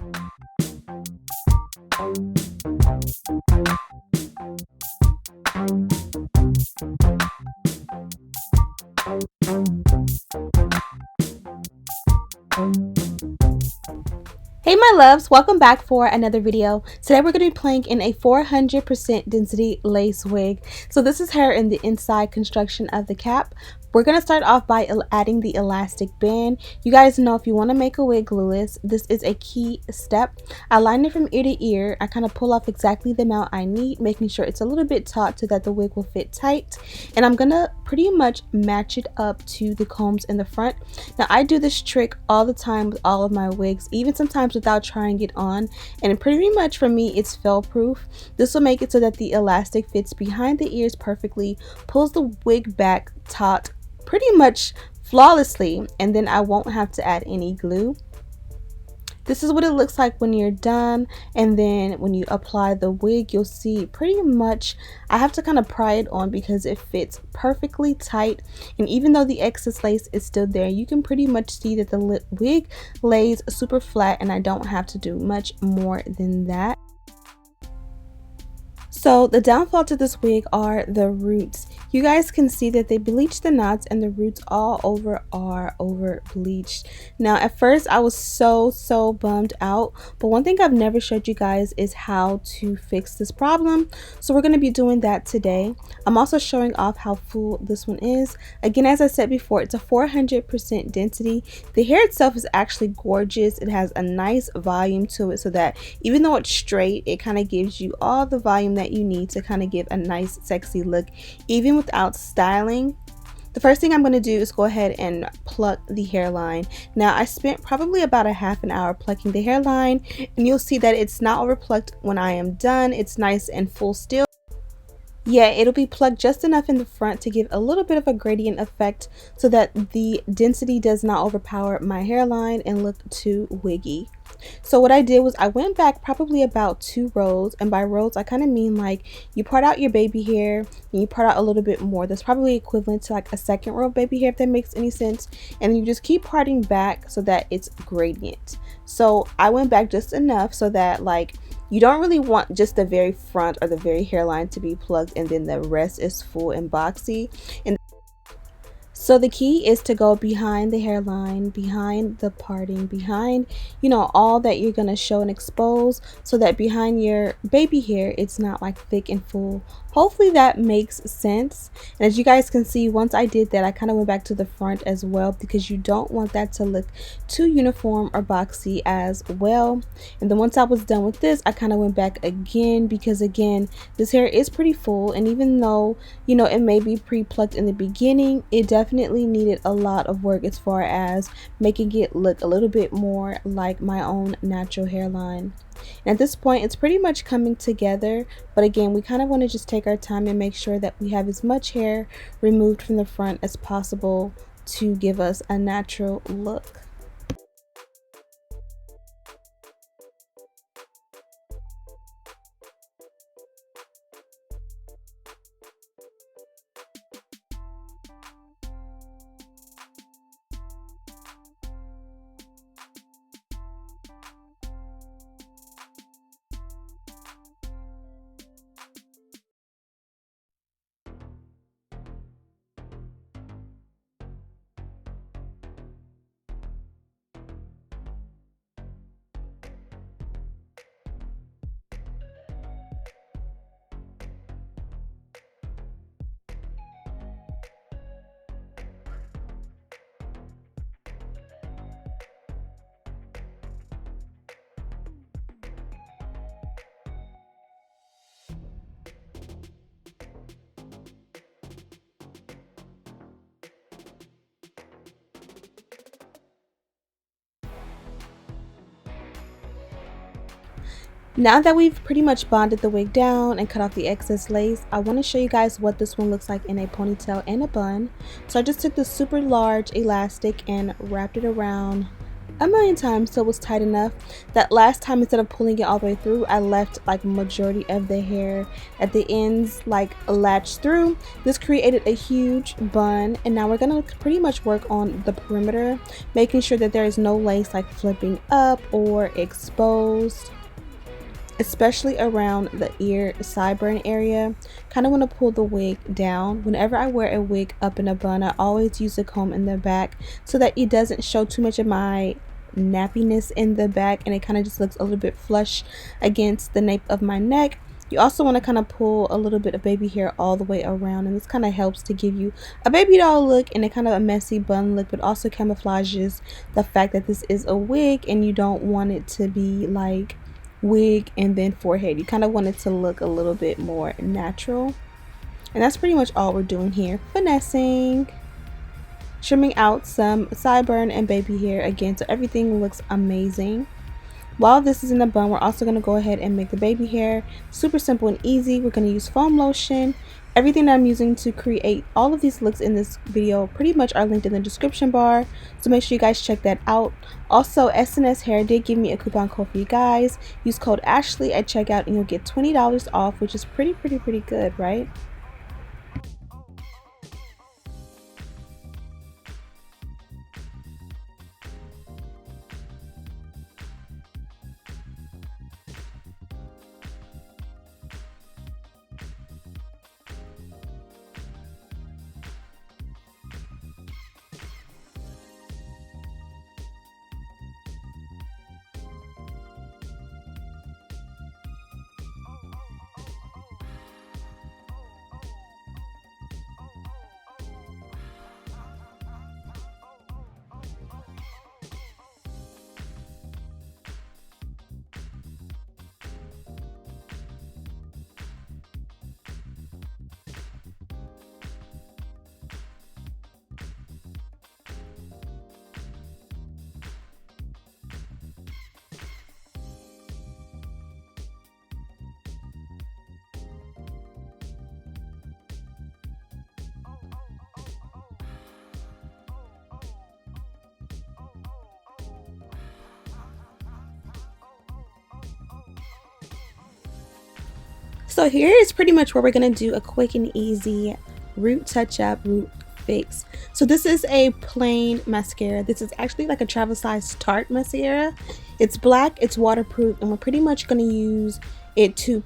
Hey my loves, welcome back for another video. Today we're going to be playing in a 400% density lace wig. So this is hair in the inside construction of the cap. We're going to start off by adding the elastic band. You guys know if you want to make a wig glueless, this is a key step. I line it from ear to ear. I kind of pull off exactly the amount I need, making sure it's a little bit taut so that the wig will fit tight. And I'm going to pretty much match it up to the combs in the front. Now I do this trick all the time with all of my wigs, even sometimes without trying it on, and pretty much for me it's fail proof. This will make it so that the elastic fits behind the ears perfectly, pulls the wig back taut pretty much flawlessly, and then I won't have to add any glue. This is what it looks like when you're done, and then when you apply the wig, you'll see pretty much I have to kind of pry it on because it fits perfectly tight, and even though the excess lace is still there, you can pretty much see that the wig lays super flat and I don't have to do much more than that. So the downfall to this wig are the roots. You guys can see that they bleached the knots and the roots all over are over bleached. Now at first I was so bummed out, but one thing I've never showed you guys is how to fix this problem. So we're going to be doing that today. I'm also showing off how full this one is. Again, as I said before, it's a 400% density. The hair itself is actually gorgeous. It has a nice volume to it so that even though it's straight, it kind of gives you all the volume that you need to kind of give a nice sexy look even without styling. The first thing I'm going to do is go ahead and pluck the hairline. Now I spent probably about a half an hour plucking the hairline, and you'll see that it's not over plucked when I am done. It's nice and full still. Yeah, it'll be plucked just enough in the front to give a little bit of a gradient effect so that the density does not overpower my hairline and look too wiggy. So what I did was I went back probably about 2 rows, and by rows I kind of mean like you part out your baby hair and you part out a little bit more. That's probably equivalent to like a second row of baby hair, if that makes any sense, and you just keep parting back so that it's gradient. So I went back just enough so that like you don't really want just the very front or the very hairline to be plugged and then the rest is full and boxy. And so the key is to go behind the hairline, behind the parting, behind, you know, all that you're going to show and expose, so that behind your baby hair, it's not like thick and full. Hopefully that makes sense. And as you guys can see, once I did that, I kind of went back to the front as well because you don't want that to look too uniform or boxy as well. And then once I was done with this, I kind of went back again because again, this hair is pretty full, and even though, you know, it may be pre-plucked in the beginning, it definitely needed a lot of work as far as making it look a little bit more like my own natural hairline. And at this point it's pretty much coming together, but again we kind of want to just take our time and make sure that we have as much hair removed from the front as possible to give us a natural look. Now that we've pretty much bonded the wig down and cut off the excess lace, I want to show you guys what this one looks like in a ponytail and a bun. So I just took the super large elastic and wrapped it around a million times so it was tight enough that last time, instead of pulling it all the way through, I left like majority of the hair at the ends like latched through. This created a huge bun, and now we're gonna pretty much work on the perimeter, making sure that there is no lace like flipping up or exposed, especially around the ear sideburn area. Kind of want to pull the wig down. Whenever I wear a wig up in a bun, I always use a comb in the back so that it doesn't show too much of my nappiness in the back, and it kind of just looks a little bit flush against the nape of my neck. You also want to kind of pull a little bit of baby hair all the way around, and this kind of helps to give you a baby doll look and a kind of a messy bun look, but also camouflages the fact that this is a wig and you don't want it to be like wig and then forehead. You kind of want it to look a little bit more natural, and that's pretty much all we're doing here. Finessing, trimming out some sideburn and baby hair again so everything looks amazing. While this is in the bun, we're also going to go ahead and make the baby hair. Super simple and easy. We're going to use foam lotion. Everything that I'm using to create all of these looks in this video pretty much are linked in the description bar, so make sure you guys check that out. Also, SNS Hair did give me a coupon code for you guys. Use code Ashley at checkout and you'll get $20 off, which is pretty good, right? So here is pretty much where we're going to do a quick and easy root touch up, root fix. So this is a plain mascara. This is actually like a travel size Tarte mascara. It's black, it's waterproof, and we're pretty much going to use it to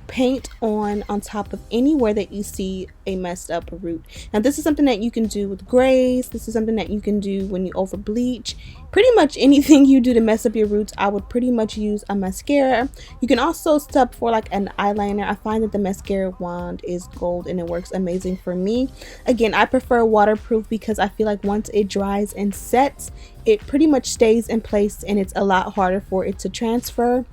paint on top of anywhere that you see a messed up root. Now this is something that you can do with grays. This is something that you can do when you over bleach. Pretty much anything you do to mess up your roots, I would pretty much use a mascara. You can also step for like an eyeliner. I find that the mascara wand is gold and it works amazing for me. Again, I prefer waterproof because I feel like once it dries and sets, it pretty much stays in place and it's a lot harder for it to transfer.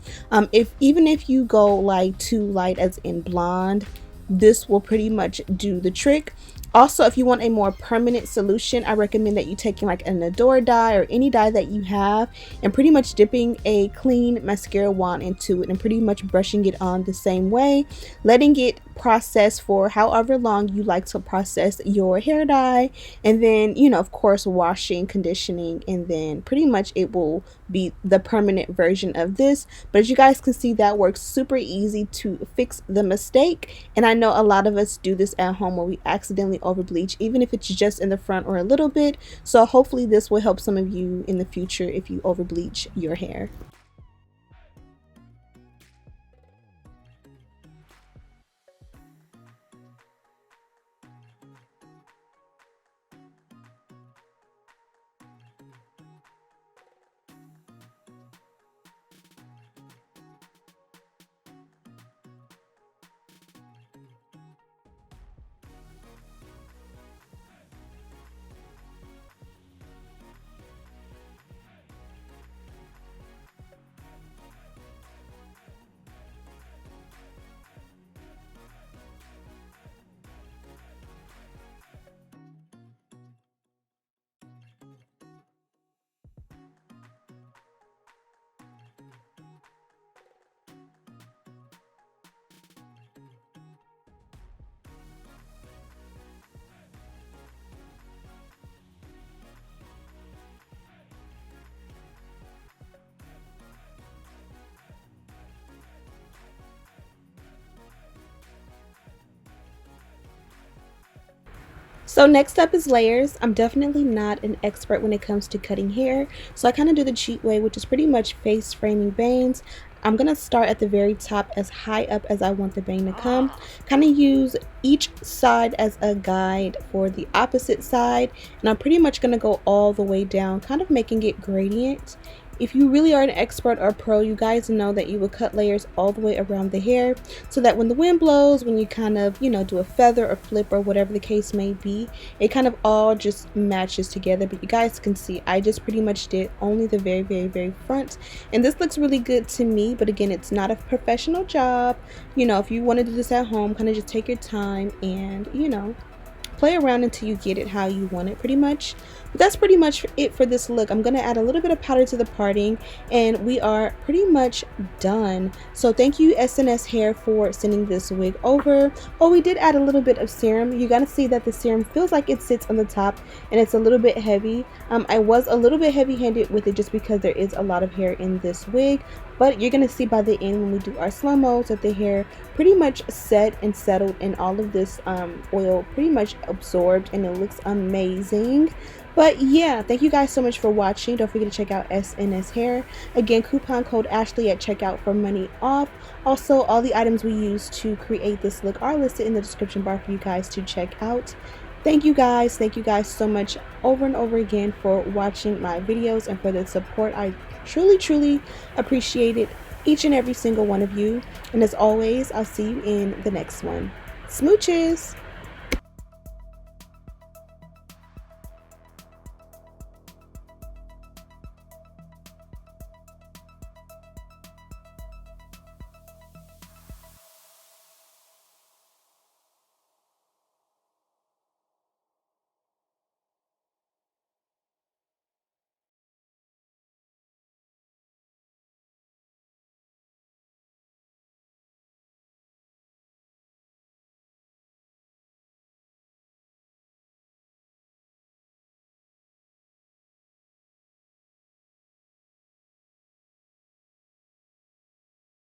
Even if you go like too light as in blonde, this will pretty much do the trick. Also, if you want a more permanent solution, I recommend that you taking like an Adore dye or any dye that you have and pretty much dipping a clean mascara wand into it and pretty much brushing it on the same way, letting it process for however long you like to process your hair dye, and then, you know, of course, washing, conditioning, and then pretty much it will be the permanent version of this. But as you guys can see, that works super easy to fix the mistake, and I know a lot of us do this at home where we accidentally over bleach, even if it's just in the front or a little bit. So hopefully this will help some of you in the future if you over bleach your hair. So next up is layers. I'm definitely not an expert when it comes to cutting hair, so I kind of do the cheat way, which is pretty much face framing bangs. I'm going to start at the very top as high up as I want the bang to come. Kind of use each side as a guide for the opposite side, and I'm pretty much going to go all the way down, kind of making it gradient. If you really are an expert or pro, you guys know that you will cut layers all the way around the hair so that when the wind blows, when you kind of, do a feather or flip or whatever the case may be, it kind of all just matches together. But you guys can see I just pretty much did only the very, very, very front. And this looks really good to me. But again, it's not a professional job. If you want to do this at home, kind of just take your time and, play around until you get it how you want it, pretty much. But that's pretty much it for this look. I'm going to add a little bit of powder to the parting, and we are pretty much done. So thank you SNS Hair for sending this wig over. Oh, we did add a little bit of serum. You gotta see that the serum feels like it sits on the top and it's a little bit heavy. I was a little bit heavy-handed with it just because there is a lot of hair in this wig, but you're gonna see by the end when we do our slow-mos that the hair pretty much set and settled, and all of this oil pretty much absorbed, and it looks amazing. But yeah, thank you guys so much for watching. Don't forget to check out SNS Hair. Again, coupon code Ashley at checkout for money off. Also, all the items we used to create this look are listed in the description bar for you guys to check out. Thank you guys so much over and over again for watching my videos and for the support. I truly appreciate it, each and every single one of you. And as always, I'll see you in the next one. Smooches!